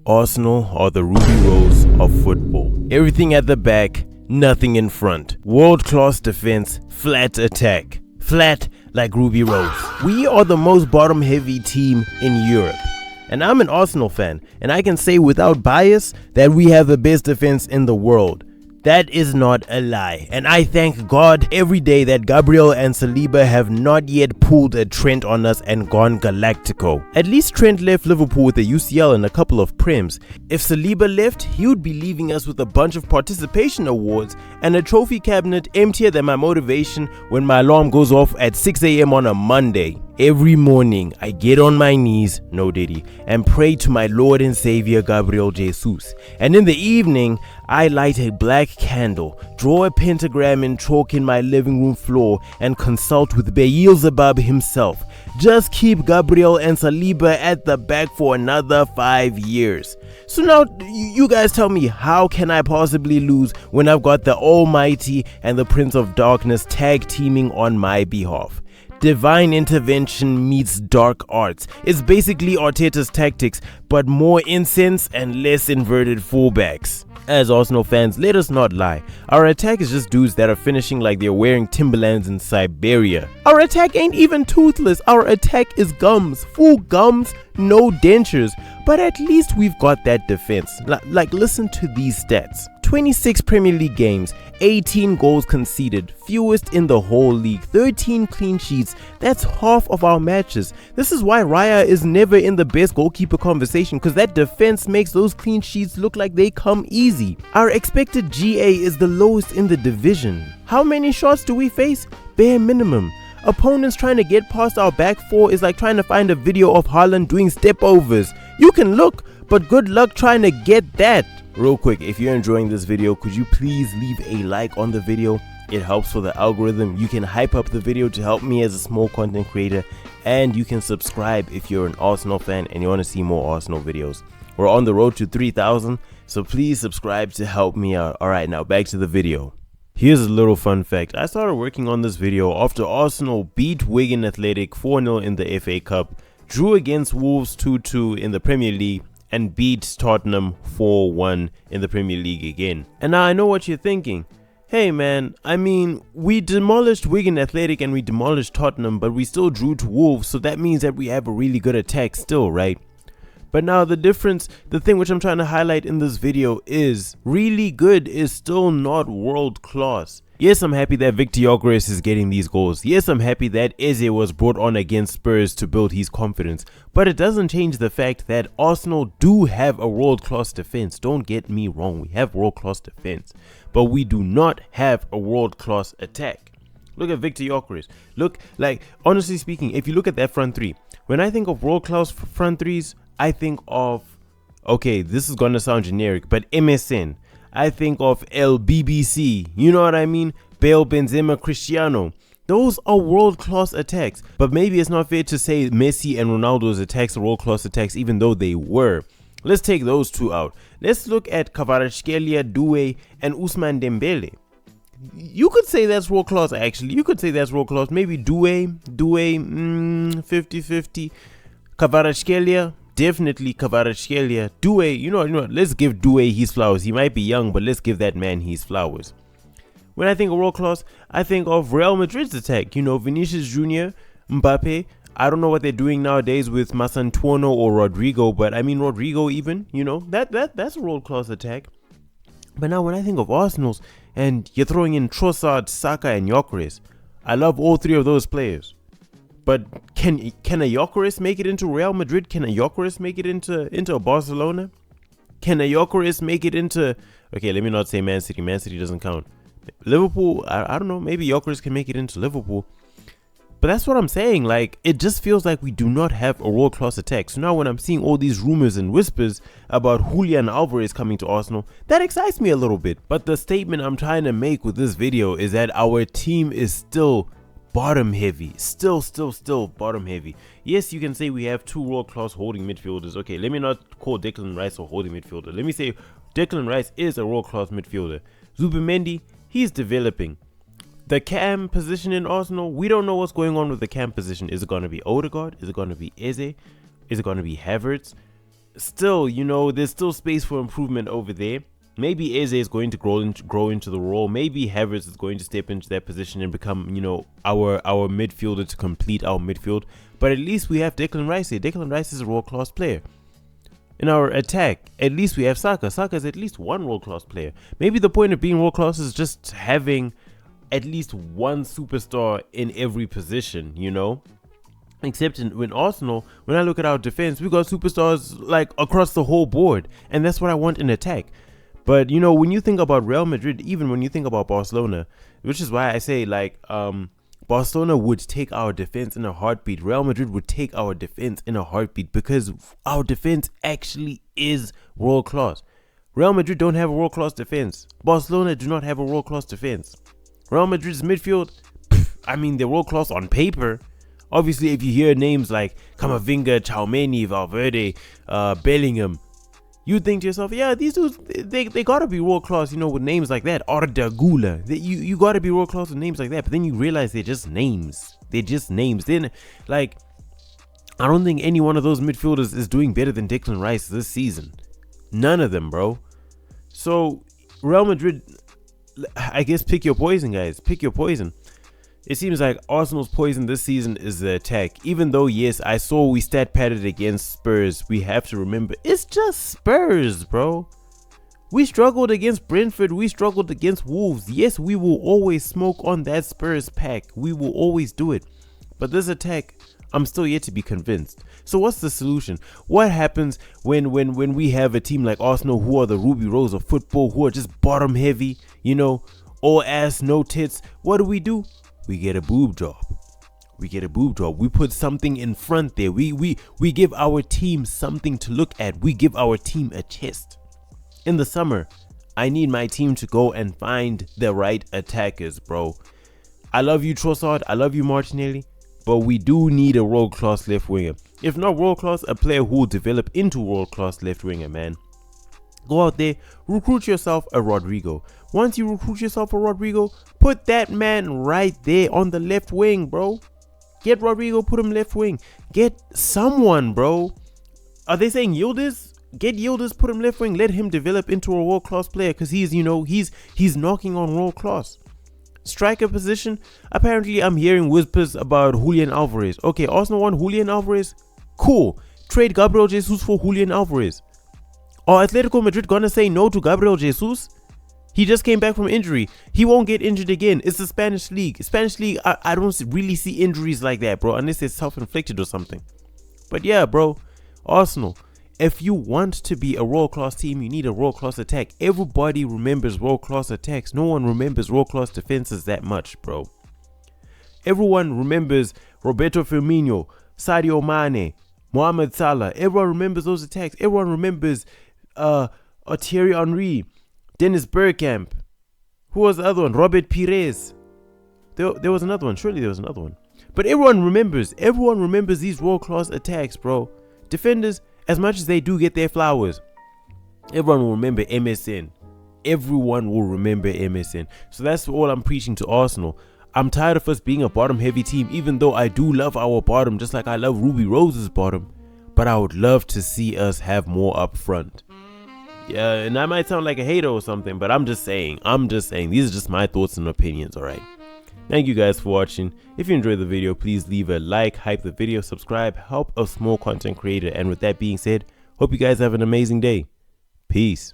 Arsenal are the Ruby Rose of football. Everything at the back, nothing in front. World-class defense, flat attack. Flat like Ruby Rose. We are the most bottom-heavy team in Europe. And I'm an Arsenal fan, and I can say without bias that we have the best defense in the world. That is not a lie, and I thank God every day that Gabriel and Saliba have not yet pulled a Trent on us and gone Galactico. At least Trent left Liverpool with a UCL and a couple of Prems. If Saliba left, he would be leaving us with a bunch of participation awards and a trophy cabinet emptier than my motivation when my alarm goes off at 6 AM on a Monday. Every morning, I get on my knees, no diddy, and pray to my Lord and Savior Gabriel Jesus. And in the evening, I light a black candle, draw a pentagram in chalk in my living room floor, and consult with Beelzebub himself. Just keep Gabriel and Saliba at the back for another 5 years. So now, you guys tell me, how can I possibly lose when I've got the Almighty and the Prince of Darkness tag teaming on my behalf? Divine intervention meets dark arts. It's basically Arteta's tactics, but more incense and less inverted fullbacks. As Arsenal fans, let us not lie. Our attack is just dudes that are finishing like they're wearing Timberlands in Siberia. Our attack ain't even toothless. Our attack is gums. Full gums, no dentures. But at least we've got that defense. Like listen to these stats. 26 Premier League games, 18 goals conceded, fewest in the whole league, 13 clean sheets. That's half of our matches. This is why Raya is never in the best goalkeeper conversation, because that defense makes those clean sheets look like they come easy. Our expected GA is the lowest in the division. How many shots do we face? Bare minimum. Opponents trying to get past our back four is like trying to find a video of Haaland doing step overs. You can look, but good luck trying to get that. Real quick, if you're enjoying this video, could you please leave a like on the video? It helps for the algorithm. You can hype up the video to help me as a small content creator, and you can subscribe if you're an Arsenal fan and you want to see more Arsenal videos. We're on the road to 3,000, so please subscribe to help me out. Alright, now back to the video. Here's a little fun fact. I started working on this video after Arsenal beat Wigan Athletic 4-0 in the FA Cup, drew against Wolves 2-2 in the Premier League, and beat Tottenham 4-1 in the Premier League again. And now I know what you're thinking. Hey man, I mean, we demolished Wigan Athletic and we demolished Tottenham, but we still drew to Wolves, so that means that we have a really good attack still, right? But now the difference, the thing which I'm trying to highlight in this video is really good is still not world class. Yes, I'm happy that Victor Gyökeres is getting these goals. Yes, I'm happy that Eze was brought on against Spurs to build his confidence. But it doesn't change the fact that Arsenal do have a world-class defense. Don't get me wrong, we have world-class defense. But we do not have a world-class attack. Look at Victor Gyökeres. Look, like, honestly speaking, if you look at that front three, when I think of world-class front threes, I think of, okay, this is gonna sound generic, but MSN. I think of LBBC, you know what I mean? Bale, Benzema, Cristiano. Those are world-class attacks. But maybe it's not fair to say Messi and Ronaldo's attacks are world-class attacks, even though they were. Let's take those two out. Let's look at Kvaratskhelia, Doué, and Ousmane Dembele. You could say that's world-class, actually. You could say that's world-class. Maybe Doué, 50-50. Kvaratskhelia. Definitely Kvaratskhelia. Doué, you know, let's give Doué his flowers. He might be young, but let's give that man his flowers. When I think of world class, I think of Real Madrid's attack. You know, Vinicius Jr., Mbappe. I don't know what they're doing nowadays with Masantuono or Rodrigo, but I mean Rodrigo even, you know, that's a world class attack. But now when I think of Arsenal's and you're throwing in Trossard, Saka, and Gyökeres, I love all three of those players. But can a Gyökeres make it into Real Madrid? Can a Gyökeres make it into Barcelona? Can a Gyökeres make it into... Okay, let me not say Man City. Man City doesn't count. Liverpool, I don't know. Maybe Gyökeres can make it into Liverpool. But that's what I'm saying. Like, it just feels like we do not have a world-class attack. So now when I'm seeing all these rumors and whispers about Julian Alvarez coming to Arsenal, that excites me a little bit. But the statement I'm trying to make with this video is that our team is still... bottom heavy, still bottom heavy. Yes, you can say we have two world-class holding midfielders. Okay, let me not call Declan Rice a holding midfielder. Let me say Declan Rice is a world-class midfielder. Zubimendi, he's developing. The cam position in Arsenal, we don't know what's going on with the cam position. Is it going to be Odegaard? Is it going to be Eze? Is it going to be Havertz? still, you know, there's still space for improvement over there. Maybe Eze is going to grow into the role. Maybe Havertz is going to step into that position and become, you know, our midfielder to complete our midfield. But at least we have Declan Rice here. Declan Rice is a world-class player. In our attack, at least we have Saka. Saka is at least one world-class player. Maybe the point of being world-class is just having at least one superstar in every position, you know? Except when Arsenal, when I look at our defense, we got superstars like across the whole board. And that's what I want in attack. But, you know, when you think about Real Madrid, even when you think about Barcelona, which is why I say, like, Barcelona would take our defense in a heartbeat. Real Madrid would take our defense in a heartbeat because our defense actually is world class. Real Madrid don't have a world class defense. Barcelona do not have a world class defense. Real Madrid's midfield, I mean, they're world class on paper. Obviously, if you hear names like Camavinga, Tchouameni, Valverde, Bellingham, you think to yourself, yeah, these dudes, they gotta be world class, you know, with names like that. Arda Güler, you gotta be world class with names like that. But then you realize they're just names. They're just names. Then, like, I don't think any one of those midfielders is doing better than Declan Rice this season. None of them, bro. So Real Madrid, I guess, pick your poison, guys. Pick your poison. It seems like Arsenal's poison this season is the attack. Even though, yes, I saw we stat padded against Spurs, we have to remember, it's just Spurs, bro. We struggled against Brentford. We struggled against Wolves. Yes, we will always smoke on that Spurs pack. We will always do it. But this attack, I'm still yet to be convinced. So what's the solution? What happens when we have a team like Arsenal, who are the Ruby Rose of football, who are just bottom heavy, you know, all ass, no tits? What do? We get a boob job. We get a boob job. We put something in front there. We give our team something to look at. We give our team a chest. In the summer, I need my team to go and find the right attackers, bro. I love you, Trossard. I love you, Martinelli. But we do need a world-class left winger. If not world-class, a player who will develop into world-class left winger, man. Go out there, recruit yourself a Rodrigo. Once you recruit yourself a Rodrigo, put that man right there on the left wing, bro. Get Rodrigo, put him left wing. Get someone, bro. Are they saying Yildiz? Get Yildiz, put him left wing. Let him develop into a world-class player because he's, you know, he's knocking on world-class. Striker position, apparently I'm hearing whispers about Julian Alvarez. Okay, Arsenal want Julian Alvarez? Cool. Trade Gabriel Jesus for Julian Alvarez. Are Atletico Madrid gonna say no to Gabriel Jesus? He just came back from injury. He won't get injured again. It's the Spanish league. Spanish league, I don't really see injuries like that, bro, unless it's self-inflicted or something. But yeah, bro, Arsenal, if you want to be a world-class team, you need a world-class attack. Everybody remembers world-class attacks. No one remembers world-class defenses that much, bro. Everyone remembers Roberto Firmino, Sadio Mane, Mohamed Salah. Everyone remembers those attacks. Everyone remembers Thierry Henry, Dennis Bergkamp. Who was the other one? Robert Pires. There was another one. Surely there was another one. But everyone remembers these world-class attacks, bro. Defenders, as much as they do get their flowers, everyone will remember MSN. Everyone will remember MSN. So that's all I'm preaching to Arsenal. I'm tired of us being a bottom-heavy team, even though I do love our bottom, just like I love Ruby Rose's bottom. But I would love to see us have more up front. Yeah, and I might sound like a hater or something, but I'm just saying. These are just my thoughts and opinions, alright? Thank you guys for watching. If you enjoyed the video, please leave a like, hype the video, subscribe, help a small content creator. And with that being said, hope you guys have an amazing day. Peace.